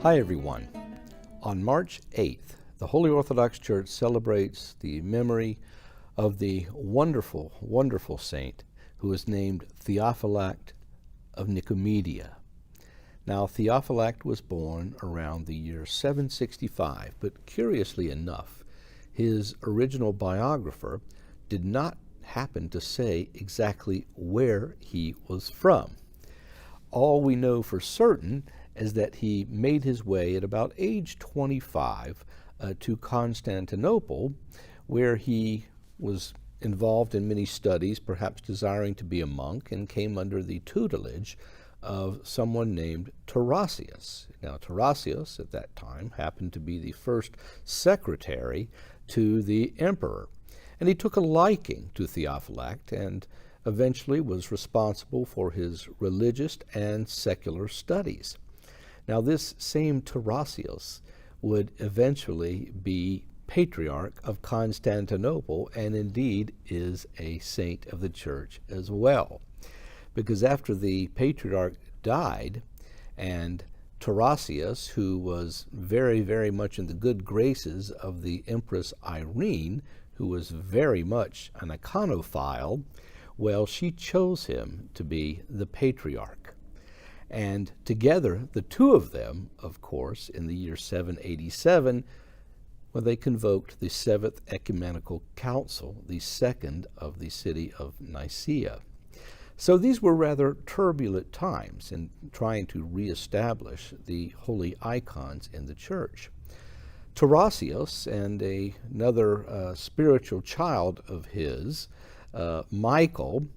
Hi everyone. On March 8th, the Holy Orthodox Church celebrates the memory of the wonderful, wonderful saint who is named Theophylact of Nicomedia. Now, Theophylact was born around the year 765, but curiously enough, his original biographer did not happen to say exactly where he was from. All we know for certain is that he made his way at about age 25 to Constantinople, where he was involved in many studies, perhaps desiring to be a monk, and came under the tutelage of someone named Tarasius. Now, Tarasius at that time happened to be the first secretary to the emperor, and he took a liking to Theophylact and eventually was responsible for his religious and secular studies. Now, this same Tarasius would eventually be Patriarch of Constantinople, and indeed is a saint of the church as well. Because after the Patriarch died, and Tarasius, who was very, very much in the good graces of the Empress Irene, who was very much an iconophile, well, she chose him to be the Patriarch. And together, the two of them, of course, in the year 787, when they convoked the Seventh Ecumenical Council, the second of the city of Nicaea. So these were rather turbulent times in trying to reestablish the holy icons in the church. Tarasius and another spiritual child of his, Michael,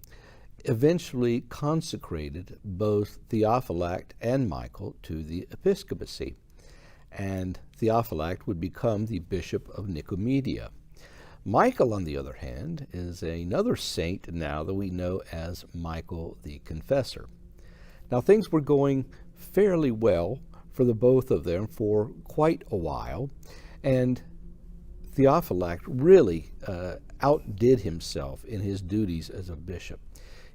eventually consecrated both Theophylact and Michael to the episcopacy, and Theophylact would become the Bishop of Nicomedia. Michael, on the other hand, is another saint now that we know as Michael the Confessor. Now, things were going fairly well for the both of them for quite a while, and Theophylact really outdid himself in his duties as a bishop.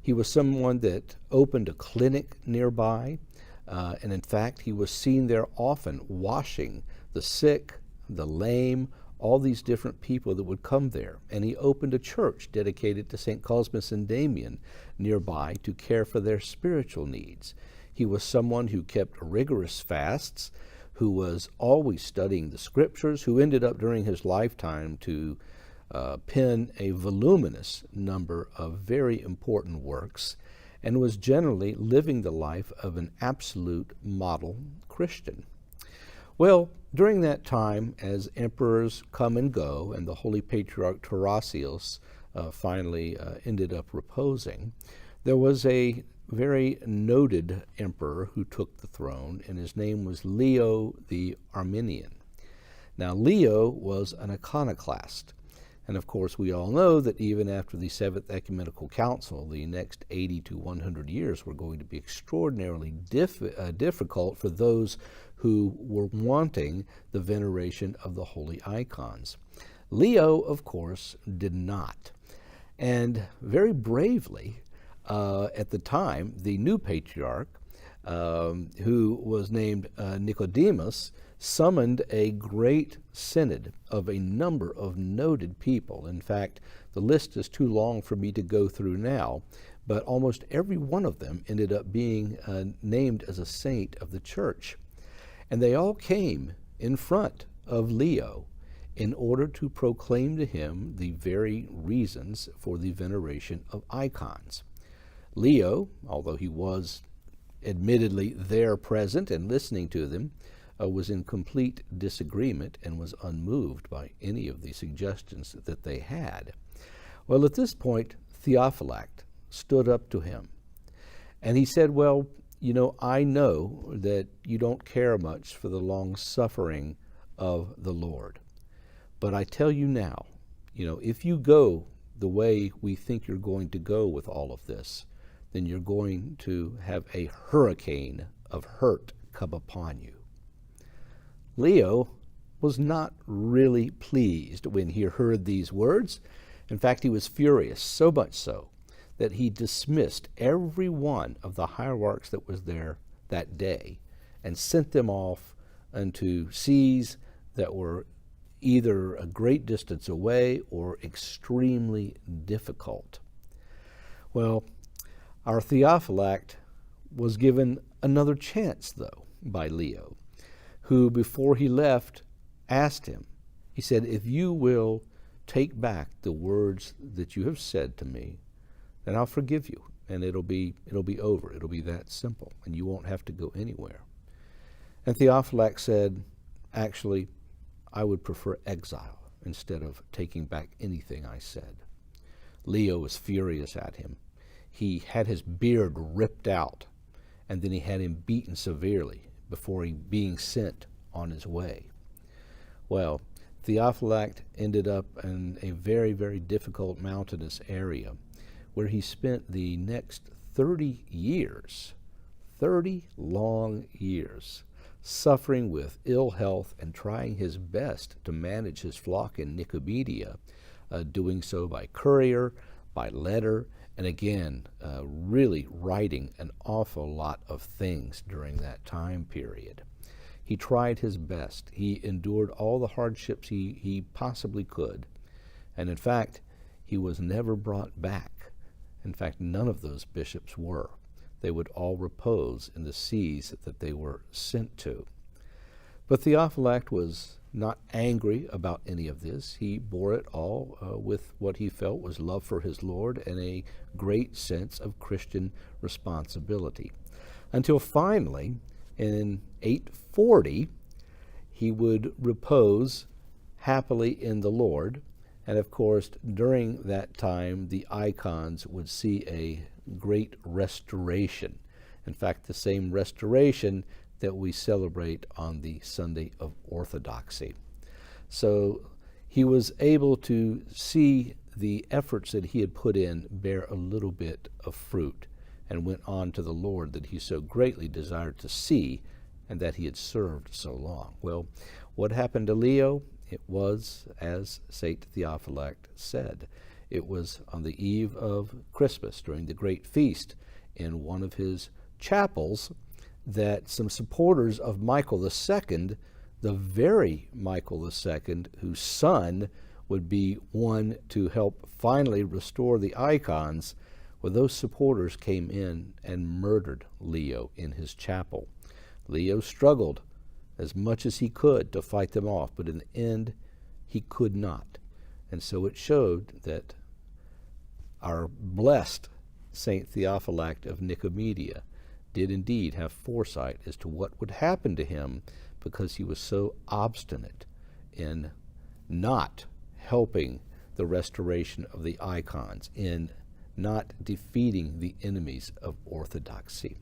He was someone that opened a clinic nearby, and in fact, he was seen there often washing the sick, the lame, all these different people that would come there. And he opened a church dedicated to St. Cosmas and Damian nearby to care for their spiritual needs. He was someone who kept rigorous fasts, who was always studying the scriptures, who ended up during his lifetime to pen a voluminous number of very important works, and was generally living the life of an absolute model Christian. Well, during that time, as emperors come and go, and the Holy Patriarch Tarasius finally ended up reposing, there was a very noted emperor who took the throne, and his name was Leo the Armenian. Now, Leo was an iconoclast. And of course, we all know that even after the Seventh Ecumenical Council, the next 80 to 100 years were going to be extraordinarily difficult for those who were wanting the veneration of the holy icons. Leo, of course, did not. And very bravely, at the time, the new patriarch, who was named Nicodemus, summoned a great synod of a number of noted people. In fact, the list is too long for me to go through now, but almost every one of them ended up being named as a saint of the church. And they all came in front of Leo in order to proclaim to him the very reasons for the veneration of icons. Leo, although he was admittedly there present and listening to them, was in complete disagreement and was unmoved by any of the suggestions that they had. Well, at this point, Theophylact stood up to him, and he said, well, you know, I know that you don't care much for the long suffering of the Lord, but I tell you now, you know, if you go the way we think you're going to go with all of this, then you're going to have a hurricane of hurt come upon you. Leo was not really pleased when he heard these words. In fact, he was furious, so much so that he dismissed every one of the hierarchs that was there that day and sent them off unto seas that were either a great distance away or extremely difficult. Well, our Theophylact was given another chance, though, by Leo, who, before he left, asked him, he said, if you will take back the words that you have said to me, then I'll forgive you, and it'll be over. It'll be that simple, and you won't have to go anywhere. And Theophylact said, actually, I would prefer exile instead of taking back anything I said. Leo was furious at him. He had his beard ripped out, and then he had him beaten severely before being sent on his way. Well, Theophylact ended up in a very, very difficult mountainous area where he spent the next 30 years, 30 long years, suffering with ill health and trying his best to manage his flock in Nicomedia, doing so by courier, by letter, and again, really writing an awful lot of things during that time period. He tried his best. He endured all the hardships he possibly could. And in fact, he was never brought back. In fact, none of those bishops were. They would all repose in the sees that they were sent to. But Theophylact was not angry about any of this. He bore it all with what he felt was love for his Lord and a great sense of Christian responsibility. Until finally, in 840, he would repose happily in the Lord. And of course, during that time, the icons would see a great restoration. In fact, the same restoration that we celebrate on the Sunday of Orthodoxy. So he was able to see the efforts that he had put in bear a little bit of fruit, and went on to the Lord that he so greatly desired to see and that he had served so long. Well, what happened to Leo? It was, as St. Theophylact said, it was on the eve of Christmas, during the great feast, in one of his chapels, that some supporters of Michael II, the very Michael II whose son would be one to help finally restore the icons, well, those supporters came in and murdered Leo in his chapel. Leo struggled as much as he could to fight them off, but in the end, he could not. And so it showed that our blessed St. Theophylact of Nicomedia did indeed have foresight as to what would happen to him, because he was so obstinate in not helping the restoration of the icons, in not defeating the enemies of orthodoxy.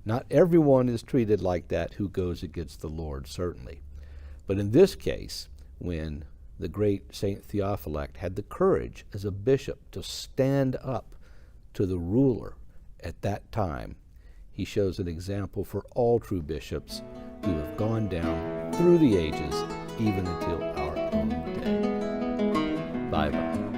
Not everyone is treated like that who goes against the Lord, certainly. But in this case, when the great St. Theophylact had the courage as a bishop to stand up to the ruler at that time, he shows an example for all true bishops who have gone down through the ages, even until our own day. Bye-bye.